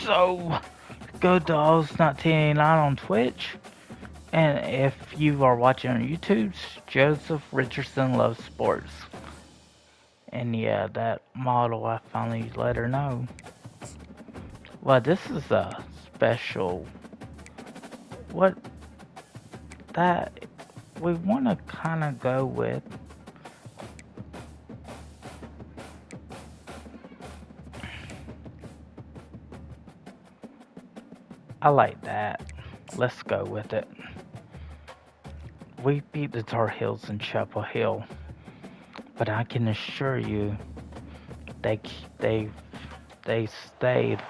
So, go Dolls 1989 on Twitch. And if you are watching on YouTube, Joseph Richardson Loves Sports. And yeah, that model, I finally let her know. Well, this is a special. What that we want to kind of go with. I like that. Let's go with it. We beat the Tar Heels in Chapel Hill, but I can assure you, they stayed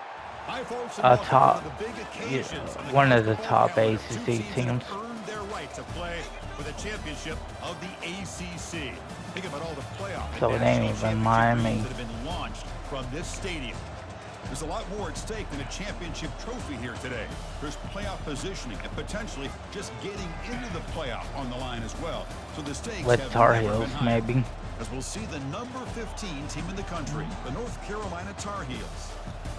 atop one of the top ACC teams. Earned their right to play for the championship of the ACC. Think about all the playoff So it ain't even Miami. that have been launched from this stadium. There's a lot more at stake than a championship trophy here today. There's playoff positioning and potentially just getting into the playoff on the line as well. So the stakes with Tar Heels, maybe. As we'll see the number 15 team in the country, the North Carolina Tar Heels,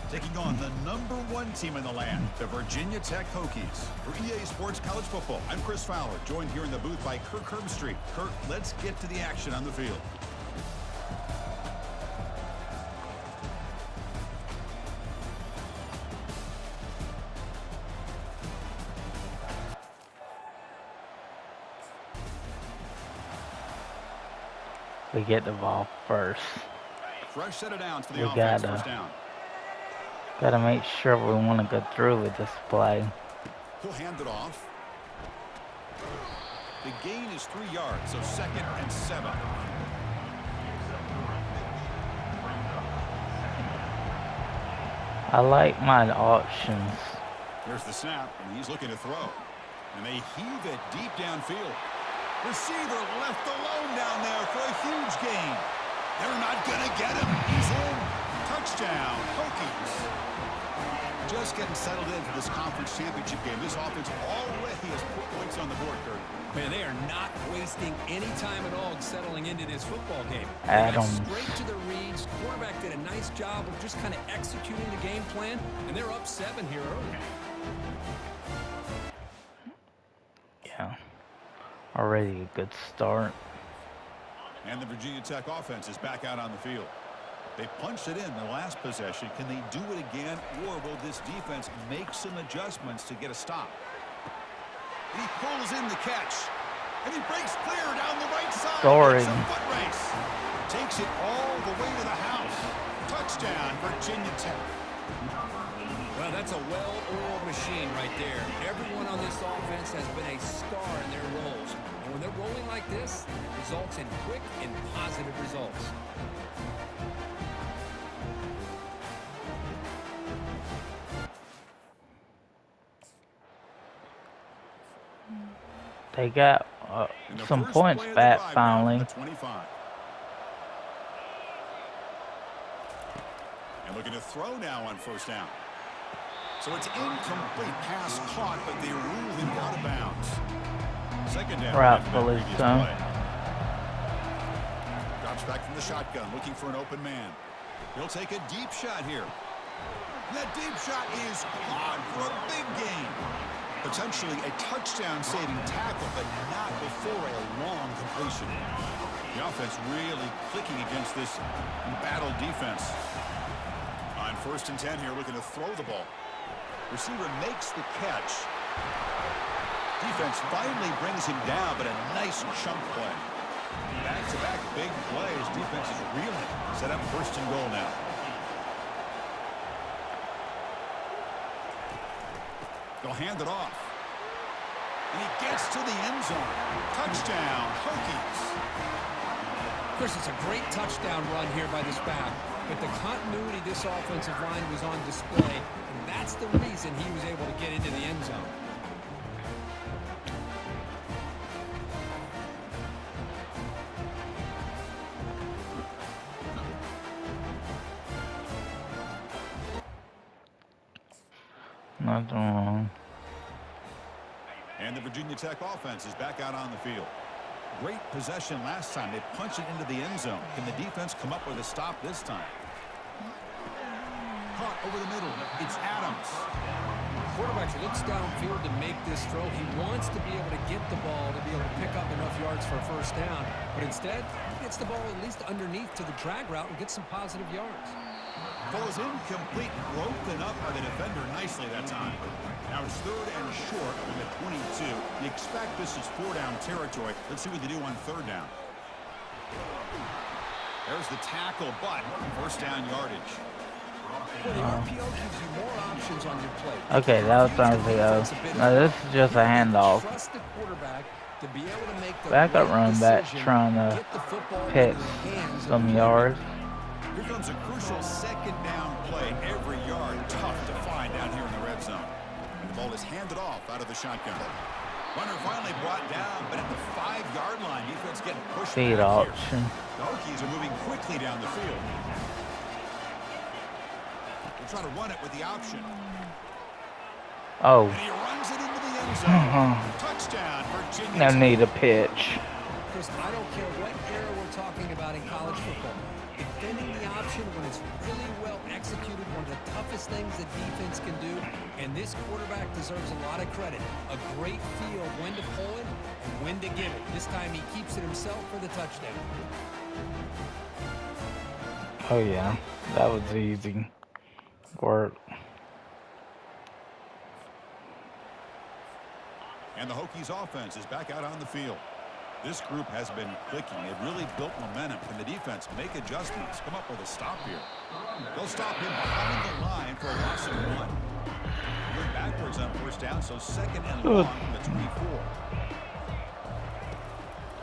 taking on the number 1 team in the land, the Virginia Tech Hokies. For EA Sports College Football, I'm Chris Fowler, joined here in the booth by Kirk Herbstreit. Kirk, let's get to the action on the field. We get the ball first. Fresh set of downs for the We offense, first down. Gotta make sure we want to go through with this play. He'll hand it off. The gain is 3 yards, so 2nd and 7. I like my options. Here's the snap, and he's looking to throw. And they heave it deep downfield. Receiver left alone down there for a huge gain. They're not going to get him. He's in. Touchdown, Hokies. Just getting settled in for this conference championship game. This offense already has put points on the board, Kurt. Man, they are not wasting any time at all settling into this football game. Adams. Straight to the reads. Quarterback did a nice job of just kind of executing the game plan, and they're up 7 here early. Yeah. Already a good start. And the Virginia Tech offense is back out on the field. They punched it in the last possession. Can they do it again, or will this defense make some adjustments to get a stop? He pulls in the catch, and he breaks clear down the right side. Scoring. It's a foot race. Takes it all the way to the house. Touchdown, Virginia Tech. Well, that's a well-oiled machine right there. Everyone on this offense has been a star in their roles. And when they're rolling like this, it results in quick and positive results. They got some points back finally. And looking to throw now on first down. So it's incomplete, pass caught, but they rule him out of bounds. Second down. Rightfully so. Drops back from the shotgun, looking for an open man. He'll take a deep shot here. And that deep shot is caught for a big gain. Potentially a touchdown-saving tackle, but not before a long completion. The offense really clicking against this embattled defense. On 1st and 10 here, looking to throw the ball. Receiver makes the catch. Defense finally brings him down, but a nice chunk play. Back-to-back big plays. Defense is reeling. Set up 1st and goal now. They'll hand it off. And he gets to the end zone. Touchdown, Hokies. Chris, it's a great touchdown run here by this back. But the continuity this offensive line was on display, and that's the reason he was able to get into the end zone. Nothing wrong. And the Virginia Tech offense is back out on the field. Great possession last time. They punched it into the end zone. Can the defense come up with a stop this time? Caught over the middle. It's Adams. quarterback looks downfield to make this throw. He wants to be able to get the ball to be able to pick up enough yards for a first down. But instead, he gets the ball at least underneath to the drag route and gets some positive yards. Ball is incomplete, broken up by the defender nicely that time. Now it's 3rd and short from the 22. You expect this is 4-down territory. Let's see what they do on 3rd down. There's the tackle, but first down yardage. Well, the RPO gives you more options on your plate. Okay, that was RPO. Now this is just a handoff. Trust the quarterback to be able to make the Backup right run back decision, trying to get the football in pitch the hands of some the yards. Here comes a crucial 2nd down play. Every yard tough to find down here in the red zone. And the ball is handed off out of the shotgun. Runner finally brought down, but at the 5-yard line, defense getting pushed Speed back option. here. The Hokies are moving quickly down the field. They're trying to run it with the option. Oh. And he runs it into the end zone. Touchdown, Virginia. No need a pitch. Chris, I don't care what era we're talking about in college football. Defending the option when it's really well executed, one of the toughest things that defense can do. And this quarterback deserves a lot of credit. A great feel of when to pull it and when to give it. This time he keeps it himself for the touchdown. Oh yeah, that was easy work. And the Hokies offense is back out on the field. This group has been clicking. It really built momentum. Can the defense make adjustments? Come up with a stop here. They'll stop him behind the line for a loss of 1. Going backwards on first down, so 2nd and long from the 24.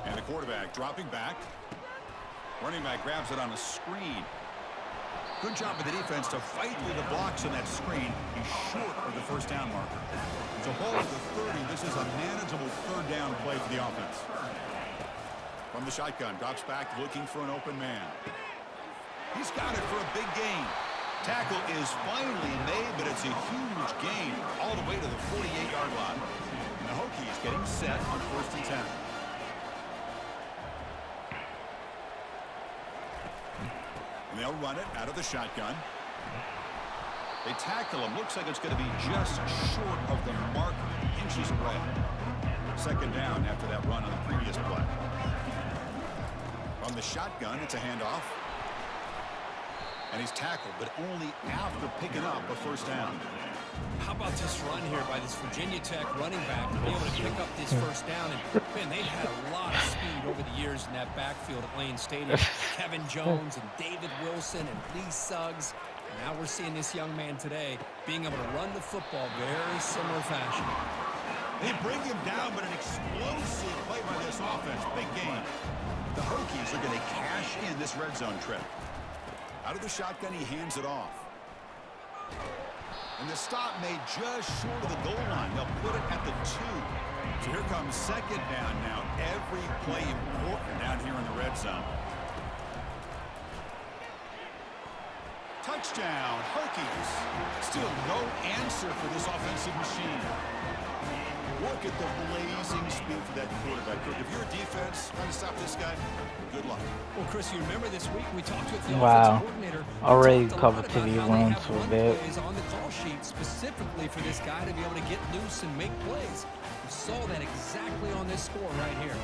And the quarterback dropping back. Running back grabs it on a screen. Good job of the defense to fight through the blocks on that screen. He's short of the first down marker. It's a ball at the 30. This is a manageable 3rd down play for the offense. From the shotgun, drops back looking for an open man. He's got it for a big gain. Tackle is finally made, but it's a huge gain all the way to the 48-yard line. And the Hokies getting set on 1st and 10. And they'll run it out of the shotgun. They tackle him. Looks like it's going to be just short of the marker, inches away. 2nd down after that run on the previous play. From the shotgun, it's a handoff. And he's tackled, but only after picking up a first down. How about this run here by this Virginia Tech running back to be able to pick up this first down? And, man, they've had a lot of speed over the years in that backfield at Lane Stadium. Kevin Jones and David Wilson and Lee Suggs. And now we're seeing this young man today being able to run the football very similar fashion. They bring him down, but an explosive play by this offense. Big game. The Hokies are going to cash in this red zone trip. Out of the shotgun, he hands it off. And the stop made just short of the goal line. They'll put it at the 2. So here comes 2nd down now. Every play important down here in the red zone. Touchdown, Hokies. Still no answer for this offensive machine. Look at the blazing speed for that quarterback. If you're a defense trying to stop this guy, good luck. Well, Chris, you remember this week we talked with the Wow. offensive coordinator. Already covered to the runs for a bit. On the call sheet specifically for this guy to be able to get loose and make plays. We saw that exactly on this score right here.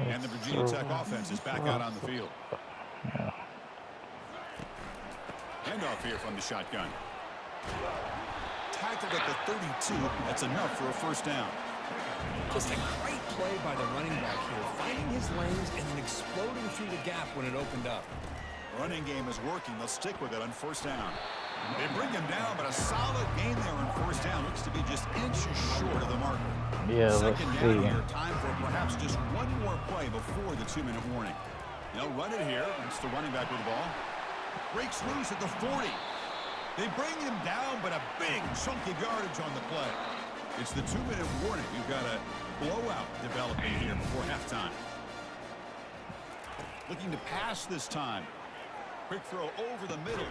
And the Virginia Tech offense is back out on the field. Yeah. Handoff here from the shotgun. Tackled at the 32. That's enough for a first down. Just a great play by the running back here, finding his lanes and then exploding through the gap when it opened up. Running game is working. They'll stick with it on first down. They bring him down, but a solid gain there on first down. Looks to be just inches short of the marker. Yeah, let's Second down see. here. Time for perhaps just one more play before the 2-minute warning. They'll run it here. It's the running back with the ball. Breaks loose at the 40. They bring him down, but a big chunk of yardage on the play. It's the 2-minute warning. You've got a blowout developing here before halftime. Looking to pass this time. Quick throw over the middle.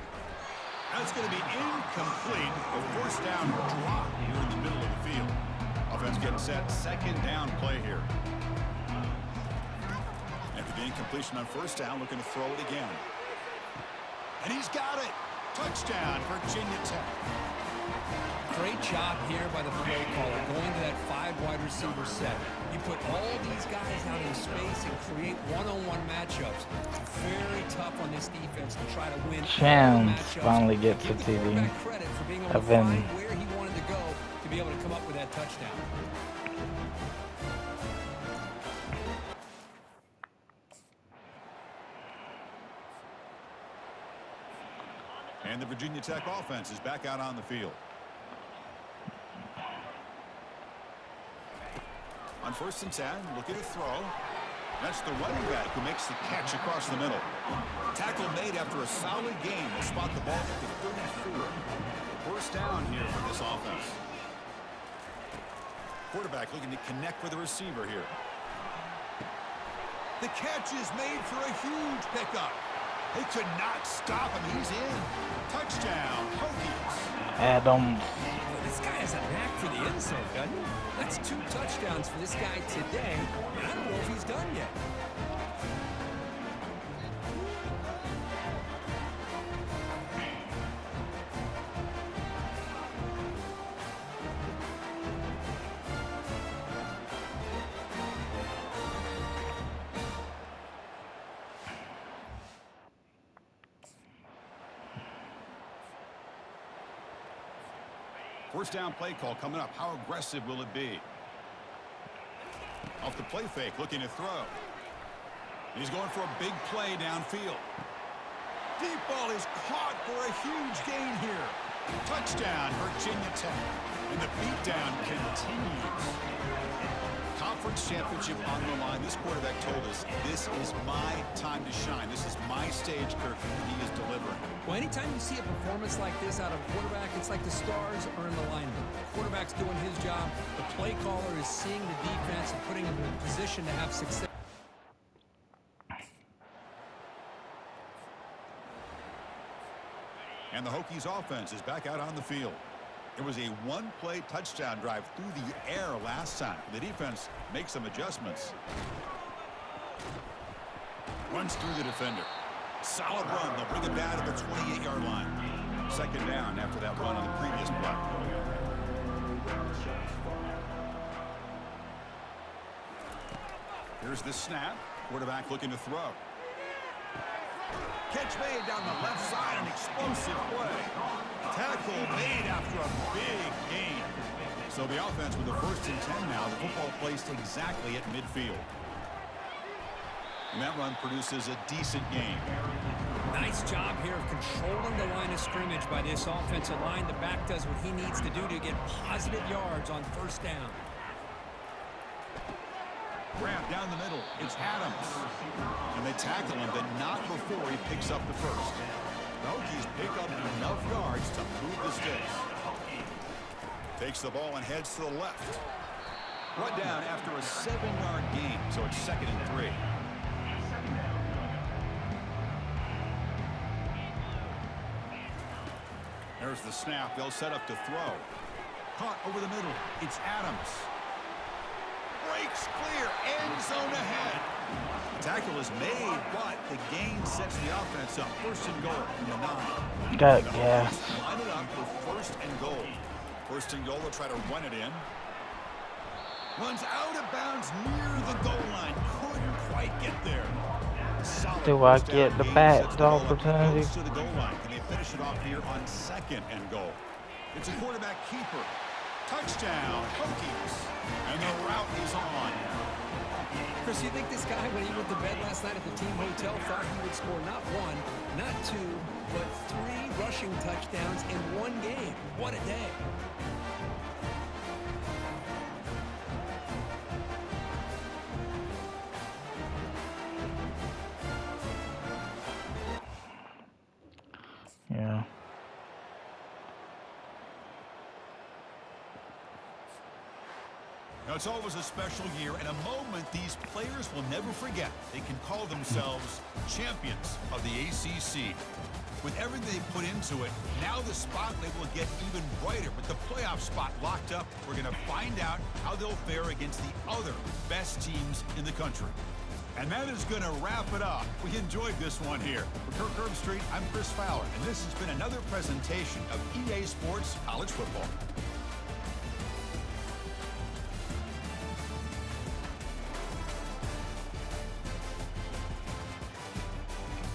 That's going to be incomplete. A first down drop here in the middle of the field. Offense getting set. 2nd down play here. After the Incompletion on first down, looking to throw it again. And he's got it. Touchdown, Virginia Tech. Great job here by the play caller, going to that 5 wide receiver set. You put all these guys out in space and create one-on-one matchups. Very tough on this defense to try to win. Chance finally gets a Give the TD. quarterback credit for being able to find where he wanted to go to be able to come up with that touchdown. And the Virginia Tech offense is back out on the field. On 1st and 10, looking to throw. That's the running back who makes the catch across the middle. Tackle made after a solid game will spot the ball at the 34. First down here for this offense. Quarterback looking to connect with the receiver here. The catch is made for a huge pickup. They could not stop him. He's in. Touchdown, Hokies. Adams. This guy has a knack for the end zone, doesn't he? That's 2 touchdowns for this guy today. I don't know if he's done yet. First down play call coming up. How aggressive will it be? Off the play fake, looking to throw. He's going for a big play downfield. Deep ball is caught for a huge gain here. Touchdown, Virginia Tech. And the beatdown continues. Conference championship on the line. This quarterback told us, this is my time to shine. This is my stage, Kirk, and he is delivering. Well, anytime you see a performance like this out of a quarterback, it's like the stars are in alignment. The quarterback's doing his job. The play caller is seeing the defense and putting him in a position to have success. And the Hokies offense is back out on the field. It was a one-play touchdown drive through the air last time. The defense makes some adjustments. Runs through the defender. Solid run. They'll bring it down to the 28-yard line. Second down after that run on the previous play. Here's the snap. Quarterback looking to throw. Catch made down the left side, an explosive play. Tackle made after a big gain. So the offense with the 1st and 10 now. The football placed exactly at midfield. And that run produces a decent gain. Nice job here of controlling the line of scrimmage by this offensive line. The back does what he needs to do to get positive yards on 1st down. Grab down the middle. It's Adams. And they tackle him, but not before he picks up the first. The Hokies pick up enough yards to move the sticks. Takes the ball and heads to the left. Brought down after a 7-yard gain, so it's 2nd and 3. There's the snap. They'll set up to throw. Caught over the middle. It's Adams. Breaks clear. End zone ahead. Tackle is made, but the gain sets the offense up. 1st and goal from the 9. Got gas. Line it up for 1st and goal. 1st and goal, they'll try to run it in. Runs out of bounds near the goal line. Couldn't quite get there. Solid Do I first get down the gain, back sets the ball up opportunity? close to the goal line. Can they finish it off here on 2nd and goal? It's a quarterback keeper. Touchdown, Hokies. And the route is on. Chris, you think this guy, when he went to bed last night at the team hotel, thought he would score not 1, not 2, but 3 rushing touchdowns in 1 game? What a day. Yeah. Now, it's always a special year and a moment these players will never forget. They can call themselves champions of the ACC. With everything they put into it, now the spotlight will get even brighter. With the playoff spot locked up, we're going to find out how they'll fare against the other best teams in the country. And that is going to wrap it up. We enjoyed this one here. For Kirk Herbstreit, I'm Chris Fowler, and this has been another presentation of EA Sports College Football.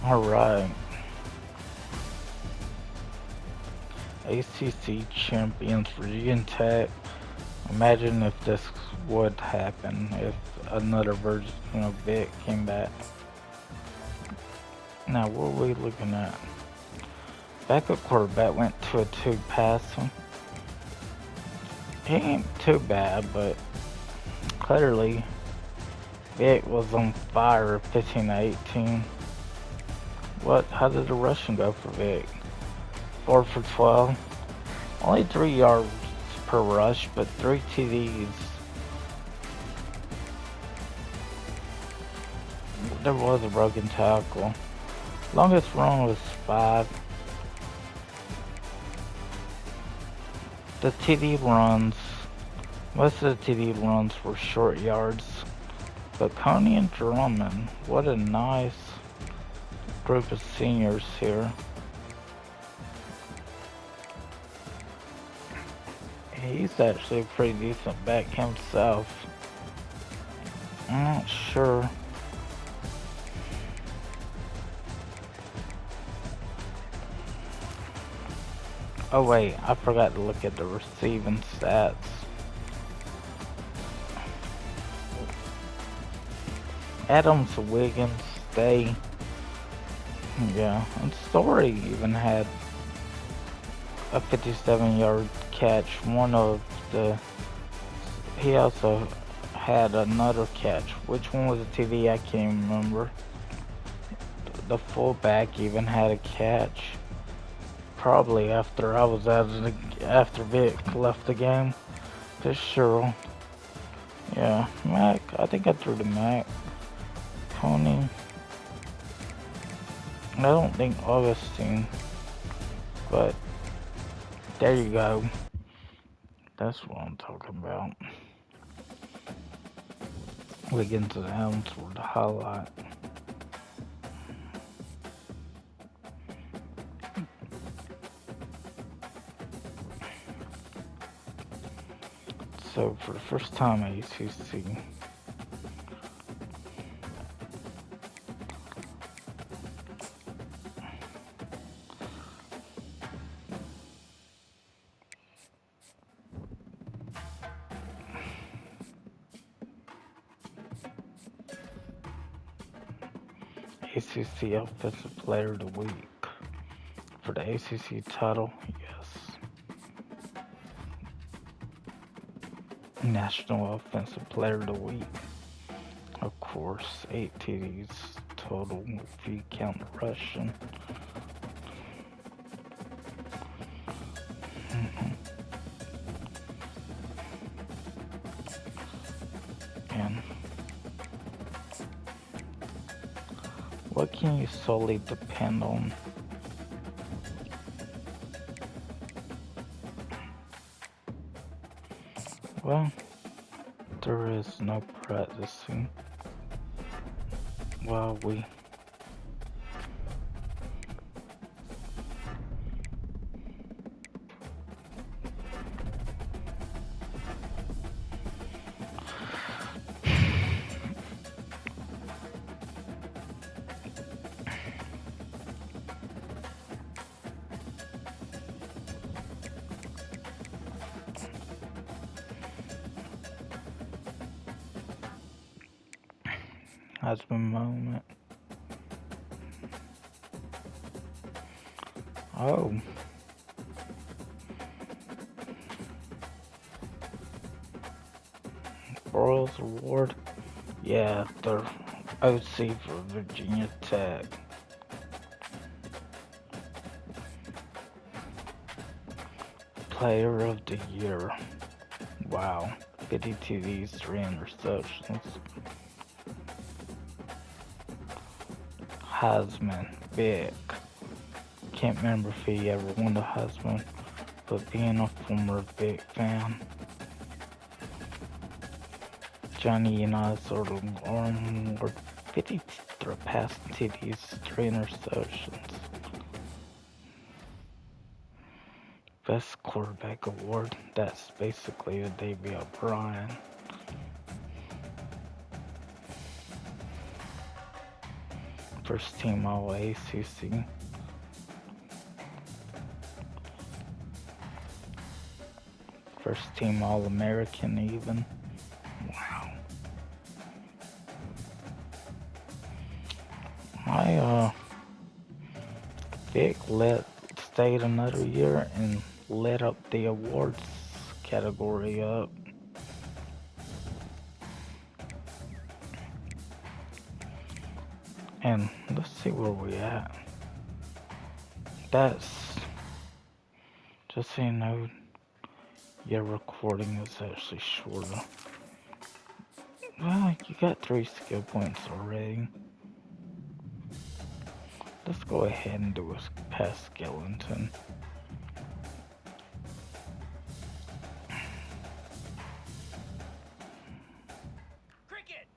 All right. ACC champions Virginia Tech. Imagine if this would happen, if another version of Vick came back. Now, what are we looking at? Backup quarterback went to a 2 passing. He ain't too bad, but clearly Vick was on fire 15-18. How did the rushing go for Vick? 4 for 12. Only 3 yards per rush, but 3 TDs. There was a broken tackle. Longest run was 5. The TD runs, most of the TD runs were short yards. But Coney and Drummond, what a nice group of seniors here. He's actually a pretty decent back himself. I'm not sure. Oh wait, I forgot to look at the receiving stats. Adams, Wiggins, and Story even had a 57-yard catch. He also had another catch. Which one was a TD? I can't remember. The fullback even had a catch. Probably after I was after Vick left the game. Just sure. Yeah, Mac. I think I threw to Mac. Coney. I don't think Augustine. But there you go. That's what I'm talking about. Wiggins and Adams were the highlight. So for the first time at ACC, ACC Offensive Player of the Week. For the ACC title, yes. National Offensive Player of the Week. Of course, 8 TDs total if you count the rushing. And what can you solely depend on? Well, there is no practicing while we Heisman moment. Oh. Broyles Award. Yeah, they're OC for Virginia Tech. Player of the Year. Wow. 50 TDs, 3 interceptions. Heisman, Vick. Can't remember if he ever won the Heisman, but being a former Vick fan, Johnny Unitas or Award 53 pass TDs, 3 interceptions. Best quarterback award. That's basically a Davey O'Brien. First team all ACC. First team all American even. Wow. Vick stayed another year and lit up the awards category up. And let's see where we at. That's just so you know, your recording is actually shorter. Well, you got 3 skill points already. Let's go ahead and do a pass skeleton. Cricket.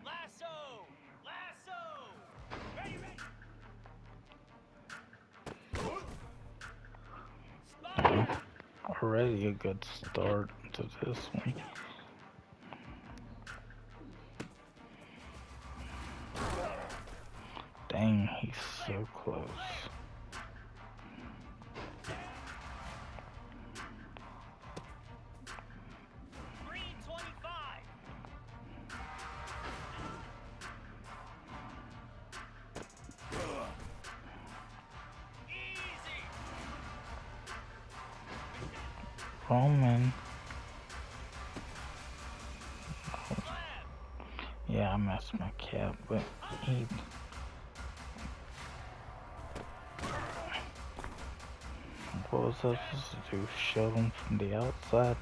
Lasso. Ready. Already a good start to this one. Dang, he's so close. Green 25. Easy. Roman. Slab. Yeah, I messed my cap, but he... What was I supposed to do? Shove him from the outside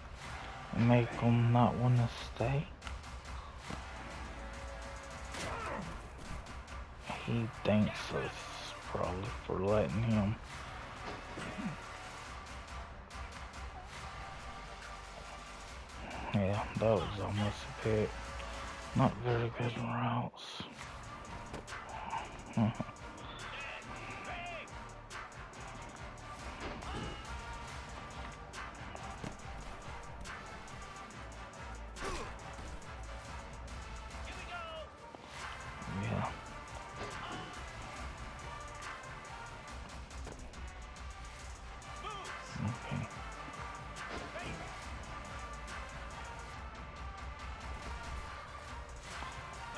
and make him not want to stay? He thinks us probably for letting him. Yeah, that was almost a pick. Not very good routes. Yeah. Okay.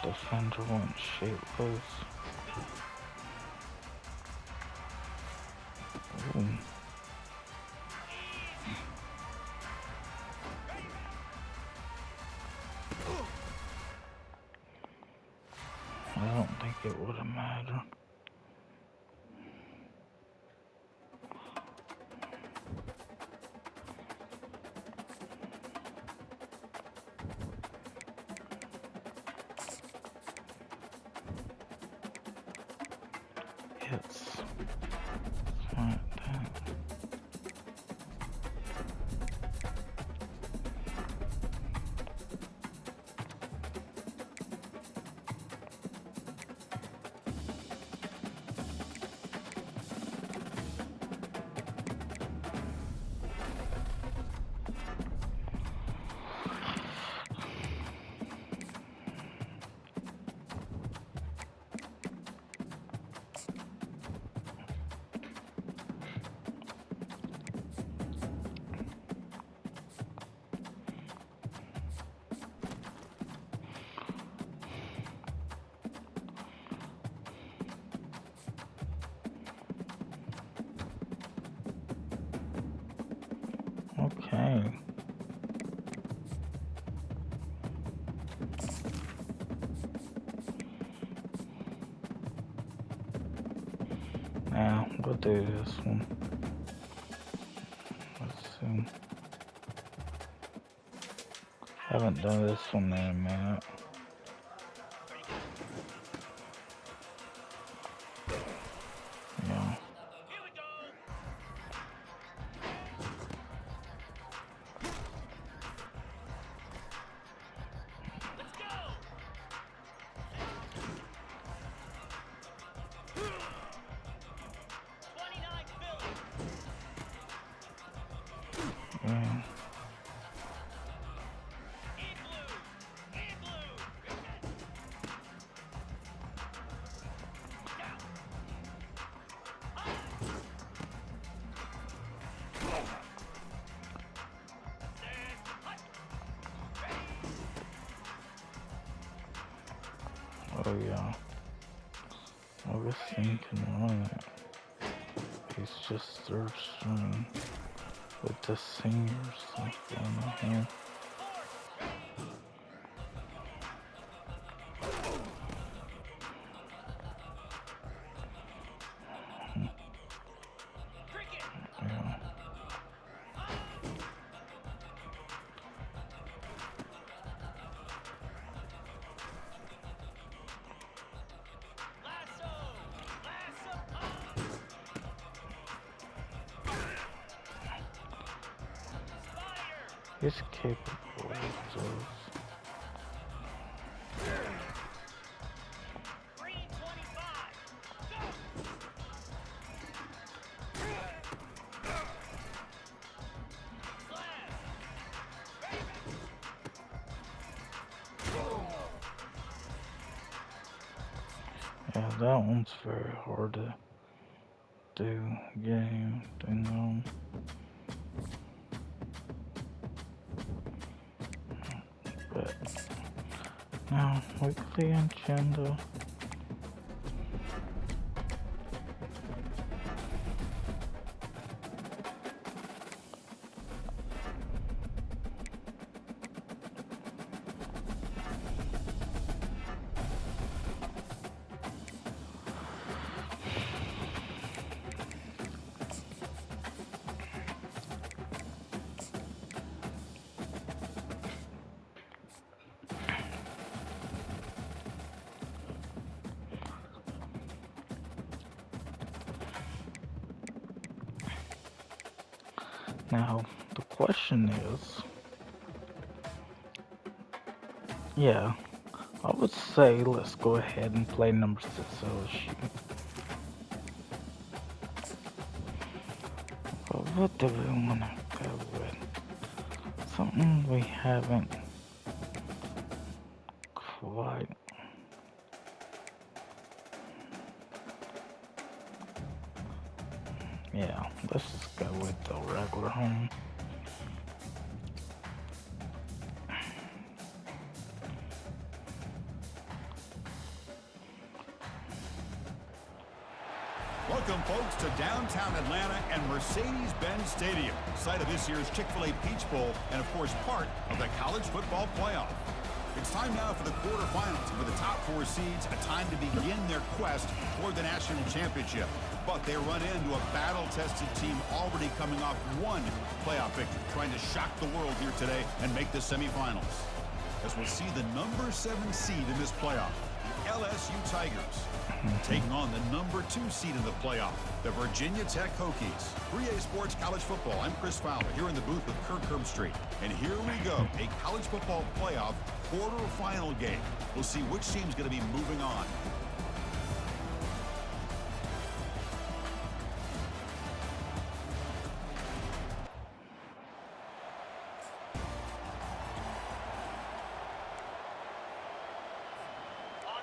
Defender went shapeless. Ooh. I don't think it would have mattered. It's like that. Okay. Now, we'll do this one. Let's see. Haven't done this one in a minute. Yeah. Here we go. Oh yeah, Augustine can run it. He's just third string with the senior stuff on him. Yeah. He's capable of those. Yeah, that one's very hard to do. Game thing on. But now weekly agenda. Now the question is, yeah, I would say let's go ahead and play number 6 LSU. But what do we want to go with? Something we haven't quite. Yeah, let's just go with the regular home. Welcome, folks, to downtown Atlanta and Mercedes-Benz Stadium, site of this year's Chick-fil-A Peach Bowl and, of course, part of the college football playoff. It's time now for the quarterfinals, and for the top 4 seeds, a time to begin their quest toward the national championship. But they run into a battle-tested team already coming off one playoff victory, trying to shock the world here today and make the semifinals. As we'll see the number 7 seed in this playoff, the LSU Tigers, taking on the number 2 seed in the playoff, the Virginia Tech Hokies. 3A Sports College Football, I'm Chris Fowler, here in the booth with Kirk Herbstreit. And here we go, a college football playoff quarterfinal game. We'll see which team's going to be moving on.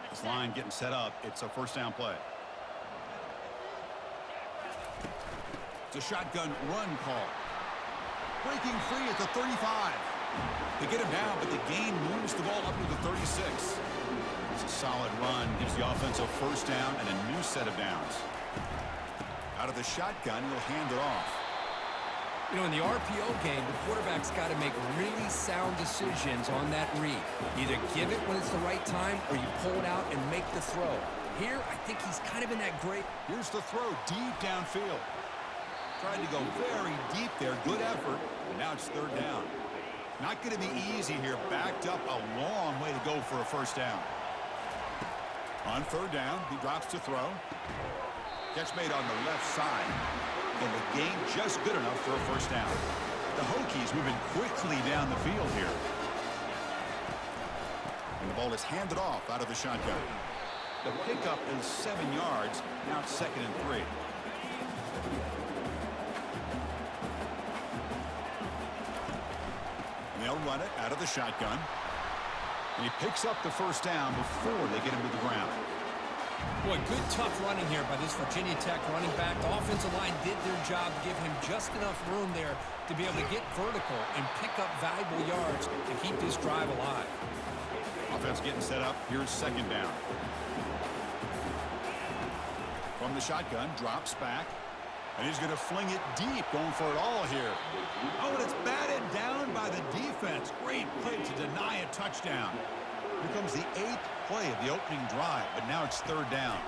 This line getting set up. It's a first down play. It's a shotgun run call. Breaking free at the 35. They get him down, but the gain moves the ball up to the 36. It's a solid run. Gives the offense a first down and a new set of downs. Out of the shotgun, he'll hand it off. You know, in the RPO game, the quarterback's got to make really sound decisions on that read. Either give it when it's the right time or you pull it out and make the throw. Here, I think he's kind of in that great. Here's the throw deep downfield. Tried to go very deep there. Good effort. And now it's third down. Not going to be easy here. Backed up a long way to go for a first down. On third down, he drops to throw. Catch made on the left side. And the gain just good enough for a first down. The Hokies moving quickly down the field here. And the ball is handed off out of the shotgun. The pickup is 7 yards. Now it's 2nd and 3. And they'll run it out of the shotgun. And he picks up the first down before they get him to the ground. Boy, good tough running here by this Virginia Tech running back. The offensive line did their job, give him just enough room there to be able to get vertical and pick up valuable yards to keep this drive alive. Offense getting set up. Here's second down. the shotgun, drops back. And he's going to fling it deep, going for it all here. Oh, and it's batted down by the defense. Great play to deny a touchdown. Here comes the 8th play of the opening drive, but now it's 3rd down.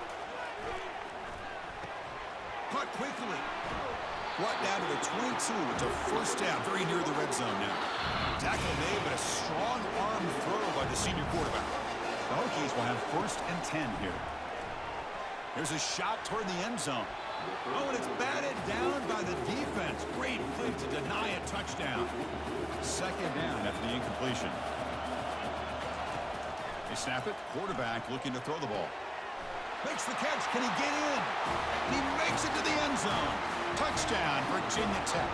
Caught quickly. Brought down to the 22. It's a first down, very near the red zone now. Tackle made, but a strong arm throw by the senior quarterback. The Hokies will have 1st and 10 here. There's a shot toward the end zone. Oh, and it's batted down by the defense. Great play to deny a touchdown. 2nd down after the incompletion. They snap it. Quarterback looking to throw the ball. Makes the catch. Can he get in? And he makes it to the end zone. Touchdown, Virginia Tech.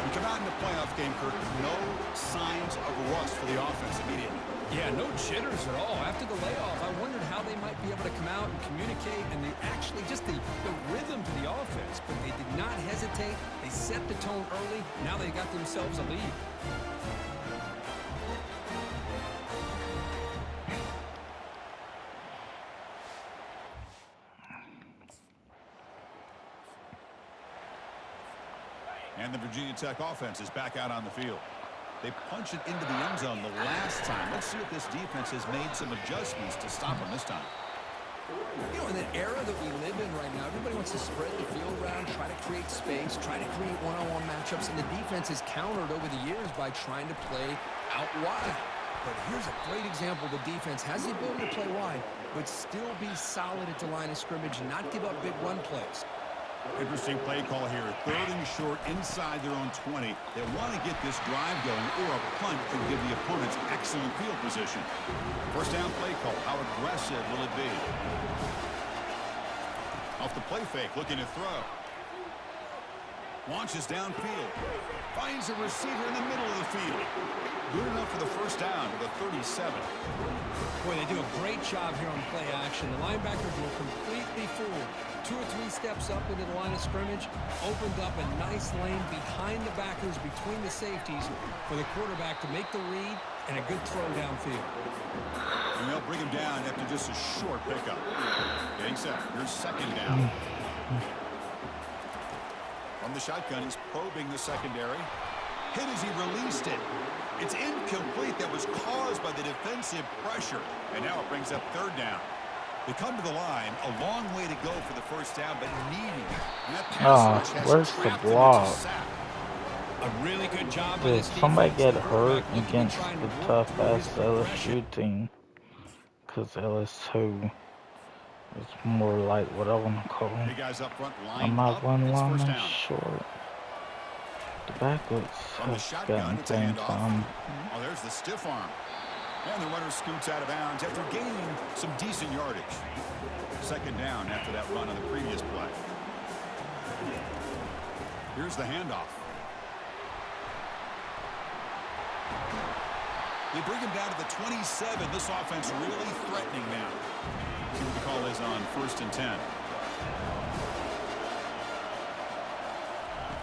We come out in the playoff game, Kirk. No signs of rust for the offense immediately. Yeah, no jitters at all. After the layoff, I wondered how they might be able to come out and communicate, and they actually just the rhythm to the offense. But they did not hesitate. They set the tone early. Now they got themselves a lead. And the Virginia Tech offense is back out on the field. They punch it into the end zone the last time. Let's see if this defense has made some adjustments to stop them this time. You know, in the era that we live in right now, everybody wants to spread the field around, try to create space, try to create one-on-one matchups, and the defense has countered over the years by trying to play out wide. But here's a great example. The defense has the ability to play wide, but still be solid at the line of scrimmage and not give up big run plays. Interesting play call here. 3rd and short inside their own 20. They want to get this drive going, or a punt can give the opponents excellent field position. 1st down play call. How aggressive will it be? Off the play fake, looking to throw. Launches downfield. Finds a receiver in the middle of the field. Good enough for the 1st down to the 37. Boy, they do a great job here on play action. The linebackers were completely fooled. 2 or 3 steps up into the line of scrimmage, opened up a nice lane behind the backers, between the safeties, for the quarterback to make the read and a good throw downfield. And they'll bring him down after just a short pickup. Getting set. Here's 2nd down. From the shotgun, he's probing the secondary. Hit as he released it. It's incomplete. That was caused by the defensive pressure. And now it brings up 3rd down. They come to the line, a long way to go for the 1st down, but needing it. That pass rush has where's the trapped them into block? sack. A really good job by Did this somebody defense. get The hurt quarterback looking against to try and the work tough through ass his progression. LSU team? Because LSU is more like what I want to call them. Big guys up front, line I'm not up. one It's 1st lineman down. short. The back looks From the has shotgun, gotten it's a playing handoff. time. Oh, there's the stiff arm. And the runner scoots out of bounds after gaining some decent yardage. 2nd down after that run on the previous play. Here's the handoff. They bring him down to the 27. This offense really threatening now. See what the call is on 1st and 10.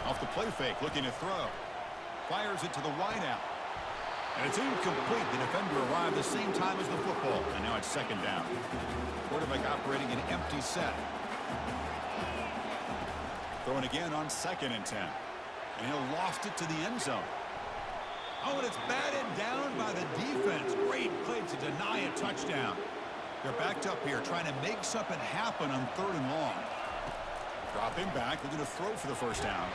Off the play fake, looking to throw. Fires it to the wideout. And it's incomplete. The defender arrived the same time as the football. And now it's 2nd down. Quarterback operating an empty set. Throwing again on 2nd and 10. And he'll loft it to the end zone. Oh, and it's batted down by the defense. Great play to deny a touchdown. They're backed up here trying to make something happen on 3rd and long. Dropping back, looking to throw for the 1st down.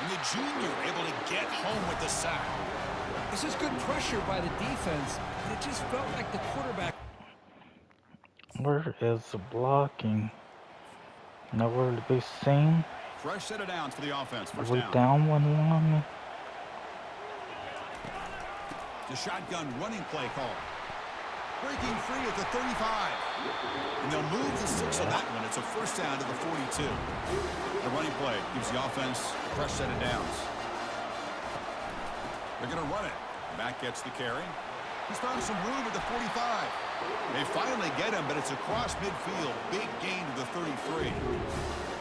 And the junior able to get home with the sack. This is good pressure by the defense, but it just felt like the quarterback. Where is the blocking? Nowhere to be seen. Fresh set of downs for the offense. Are 1st we down. down 1-1? The shotgun running play call. Breaking free at the 35. And they'll move the 6 on that one. It's a 1st down to the 42. The running play gives the offense a fresh set of downs. They're going to run it. Mack gets the carry. He's found some room at the 45. They finally get him, but it's across midfield. Big gain to the 33.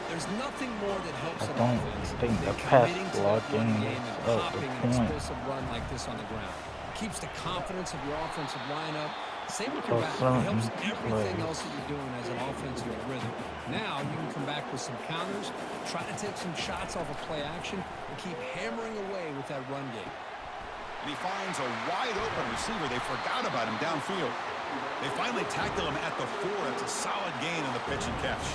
There's nothing more that helps I an don't offense think than the pass committing to that blocking run game is and up popping the an point. explosive run like this on the ground. Keeps the confidence of your offensive lineup, Same with your So back. It helps certain everything plays. else that you're doing as an offensive rhythm. Now you can come back with some counters, try to take some shots off of play action, and keep hammering away with that run game. And he finds a wide-open receiver. They forgot about him downfield. They finally tackle him at the 4. It's a solid gain on the pitch and catch.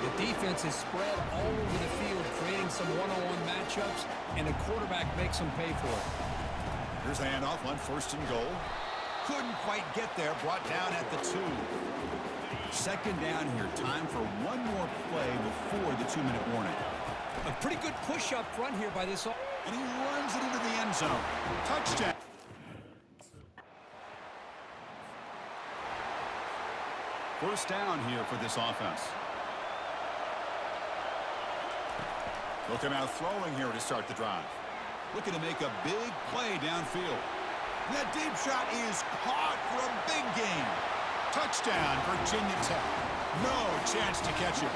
The defense is spread all over the field, creating some one-on-one matchups, and the quarterback makes them pay for it. Here's the handoff on 1st and goal. Couldn't quite get there. Brought down at the 2. 2nd down here. Time for one more play before the 2-minute warning. A pretty good push up front here by this. And he runs it into the end zone. Touchdown. First down here for this offense. Looking out throwing here to start the drive. Looking to make a big play downfield. That deep shot is caught for a big gain. Touchdown, Virginia Tech. No chance to catch it.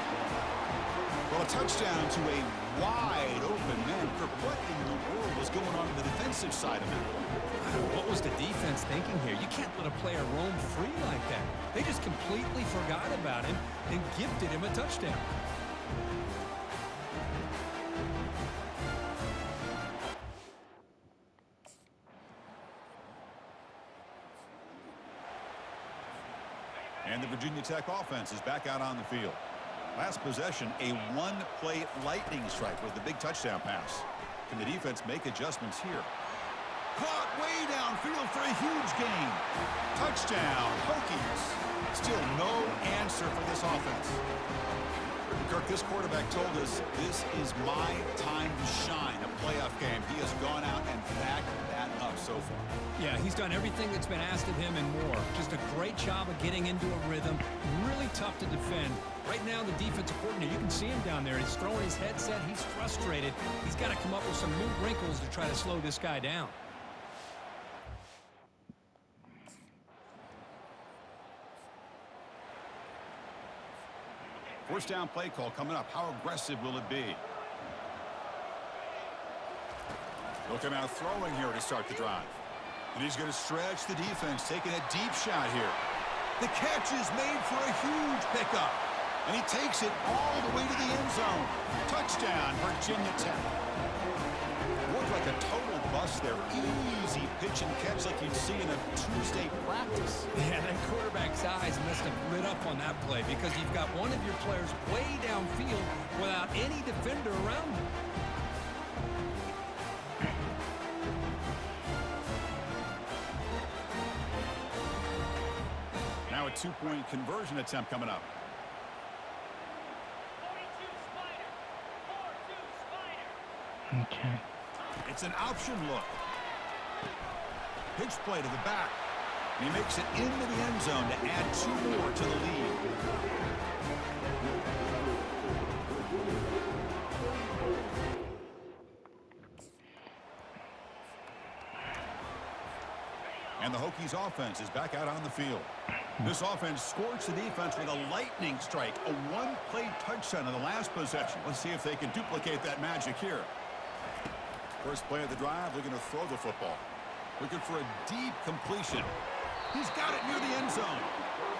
Well, a touchdown to a wide open man. What in the world was going on the defensive side of that? What was the defense thinking here? You can't let a player roam free like that. They just completely forgot about him and gifted him a touchdown. And the Virginia Tech offense is back out on the field. Last possession, a one-play lightning strike with the big touchdown pass. Can the defense make adjustments here? Caught way downfield for a huge gain. Touchdown, Hokies. Still no answer for this offense. Kirk, this quarterback told us this is my time to shine, a playoff game. He has gone out and backed that up so far. Yeah, he's done everything that's been asked of him and more. Just a great job of getting into a rhythm. Really tough to defend. Right now, the defensive coordinator, you can see him down there. He's throwing his headset. He's frustrated. He's got to come up with some new wrinkles to try to slow this guy down. First down play call coming up. How aggressive will it be? Looking out throwing here to start the drive. And he's going to stretch the defense, taking a deep shot here. The catch is made for a huge pickup. And he takes it all the way to the end zone. Touchdown, Virginia Tech. Looked like a total bust there. Easy pitch and catch like you'd see in a Tuesday practice. Yeah, that quarterback's eyes must have lit up on that play because you've got one of your players way downfield without any defender around him. Now a two-point conversion attempt coming up. Okay. It's an option look. Pitch play to the back. And he makes it into the end zone to add 2 more to the lead. And the Hokies offense is back out on the field. This offense scorched the defense with a lightning strike, a one-play touchdown in the last possession. Let's see if they can duplicate that magic here. First play of the drive, looking to throw the football. Looking for a deep completion. He's got it near the end zone.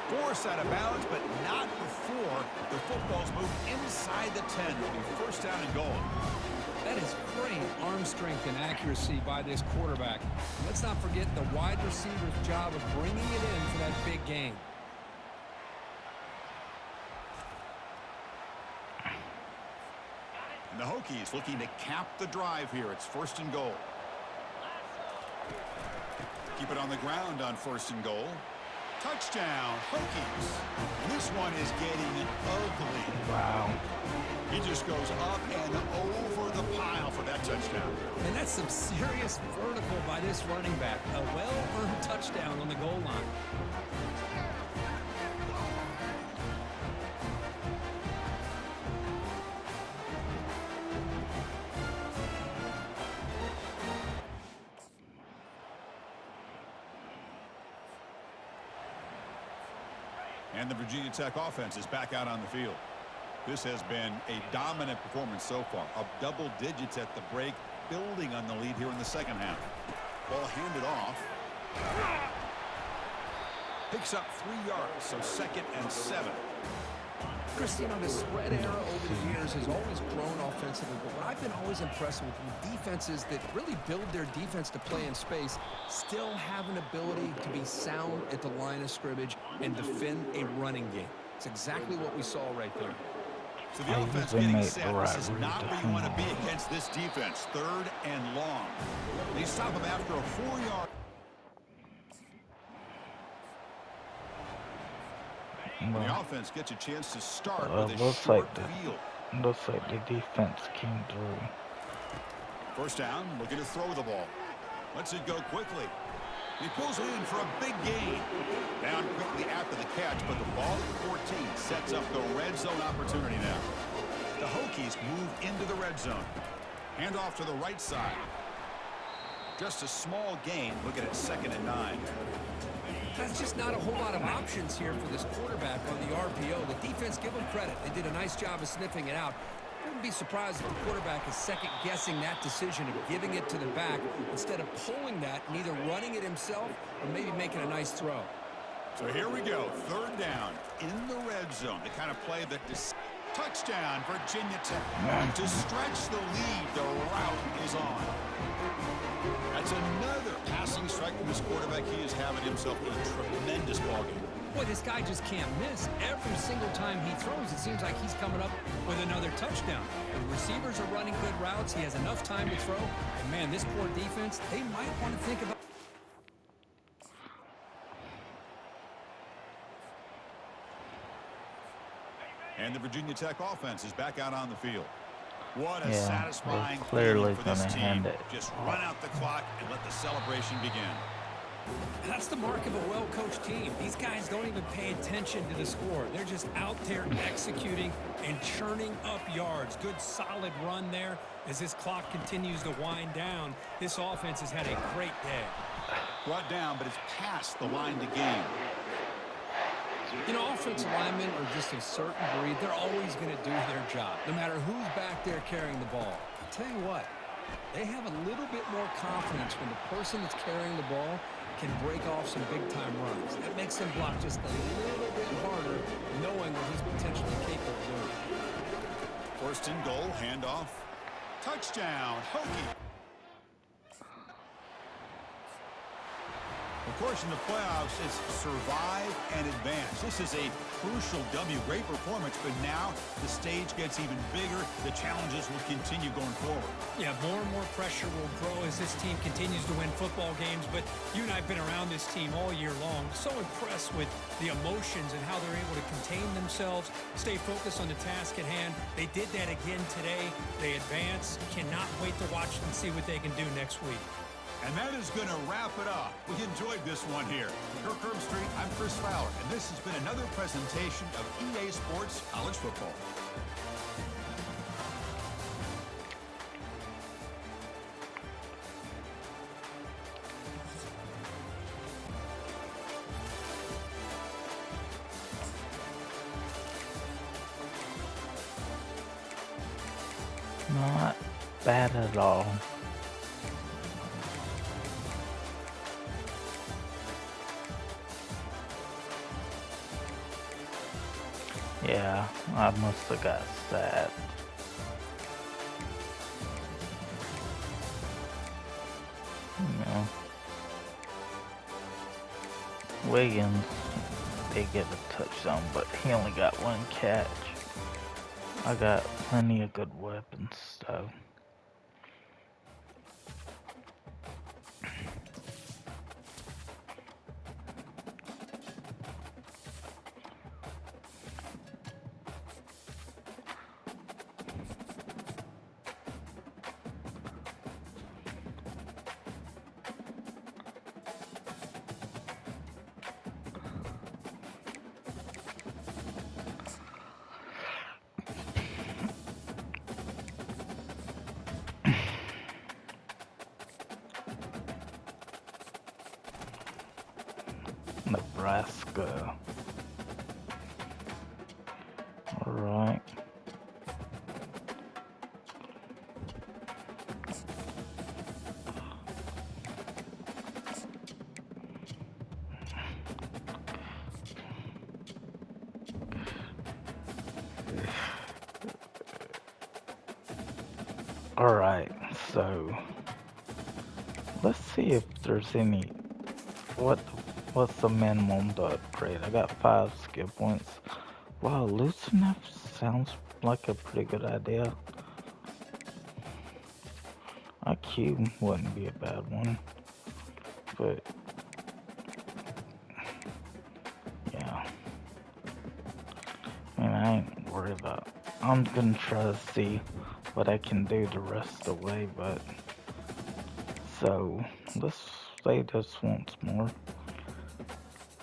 Forced out of bounds, but not before the football's moved inside the 10. It'll be first down and goal. That is great arm strength and accuracy by this quarterback. Let's not forget the wide receiver's job of bringing it in for that big game. And the Hokies looking to cap the drive here. It's first and goal. Keep it on the ground on first and goal. Touchdown, Hokies. And this one is getting ugly. Wow. He just goes up and over the pile for that touchdown. And that's some serious vertical by this running back. A well-earned touchdown on the goal line. And the Virginia Tech offense is back out on the field. This has been a dominant performance so far. Up double digits at the break, building on the lead here in the second half. Ball handed off. Picks up 3 yards, so 2nd and 7. Chris, you know, the spread era over the years has always grown offensively, but what I've been always impressed with defenses that really build their defense to play in space still have an ability to be sound at the line of scrimmage and defend a running game. It's exactly what we saw right there. So the offense getting set. This is not where you want to be against this defense. 3rd and long. They stop him after a 4-yard. Well, the offense gets a chance to start with a looks short like field. Looks like the defense came through. 1st down, looking to throw the ball. Lets it go quickly. He pulls it in for a big gain. Down quickly after the catch, but the ball at the 14 sets up the red zone opportunity now. The Hokies move into the red zone. Hand off to the right side. Just a small gain, looking at 2nd and 9. That's just not a whole lot of options here for this quarterback on the RPO. The defense, give them credit. They did a nice job of sniffing it out. Wouldn't be surprised if the quarterback is second-guessing that decision of giving it to the back instead of pulling that and either running it himself or maybe making a nice throw. So here we go. 3rd down in the red zone. The kind of play that touchdown, Virginia Tech. To stretch the lead, the route is on. That's another passing strike from this quarterback. He is having himself a tremendous ballgame. Boy, this guy just can't miss. Every single time he throws, it seems like he's coming up with another touchdown. The receivers are running good routes. He has enough time to throw. And, man, this poor defense, they might want to think about... And the Virginia Tech offense is back out on the field. What a Yeah, satisfying clearly feeling for this gonna team. hand it. Just run out the clock and let the celebration begin. That's the mark of a well-coached team. These guys don't even pay attention to the score. They're just out there executing and churning up yards. Good, solid run there. As this clock continues to wind down, this offense has had a great day. Brought down, but it's past the line to gain. You know, offensive linemen are just a certain breed. They're always going to do their job, no matter who's back there carrying the ball. I'll tell you what, they have a little bit more confidence when the person that's carrying the ball can break off some big-time runs. That makes them block just a little bit harder, knowing what he's potentially capable of doing. 1st and goal, handoff. Touchdown, Hokie. Of course, in the playoffs, it's survive and advance. This is a crucial W. Great performance, but now the stage gets even bigger. The challenges will continue going forward. Yeah, more and more pressure will grow as this team continues to win football games, but you and I have been around this team all year long. So impressed with the emotions and how they're able to contain themselves, stay focused on the task at hand. They did that again today. They advance. Cannot wait to watch and see what they can do next week. And that is going to wrap it up. We enjoyed this one here. For Kirk Street, I'm Chris Fowler, and this has been another presentation of EA Sports College Football. Not bad at all. Yeah, I must have got sad. You know, Wiggins did get a touchdown, but he only got 1 catch. I got plenty of good weapons, though. Nebraska. Alright. Alright, so let's see if there's any. What what's the minimum to upgrade? I got 5 skill points. Wow, loosen up sounds like a pretty good idea. IQ wouldn't be a bad one, but yeah. I mean, I ain't worried about. I'm gonna try to see what I can do the rest of the way, but so let's say this once more.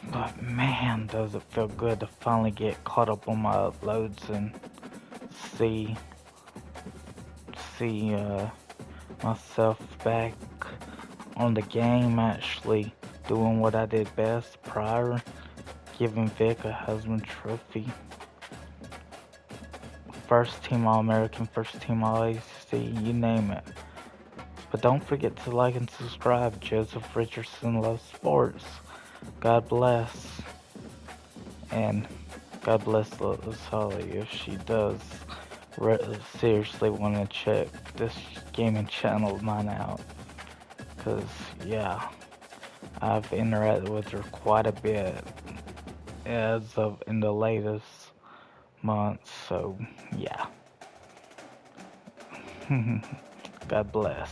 But man, does it feel good to finally get caught up on my uploads and see see myself back on the game, actually doing what I did best prior, giving Vick a Heisman Trophy. First team All-American, first team All-ACC, you name it. But don't forget to like and subscribe. Joseph Richardson loves sports. God bless. And God bless Holly if she does seriously want to check this gaming channel of mine out. Because, yeah, I've interacted with her quite a bit as of in the latest months. So, yeah. God bless.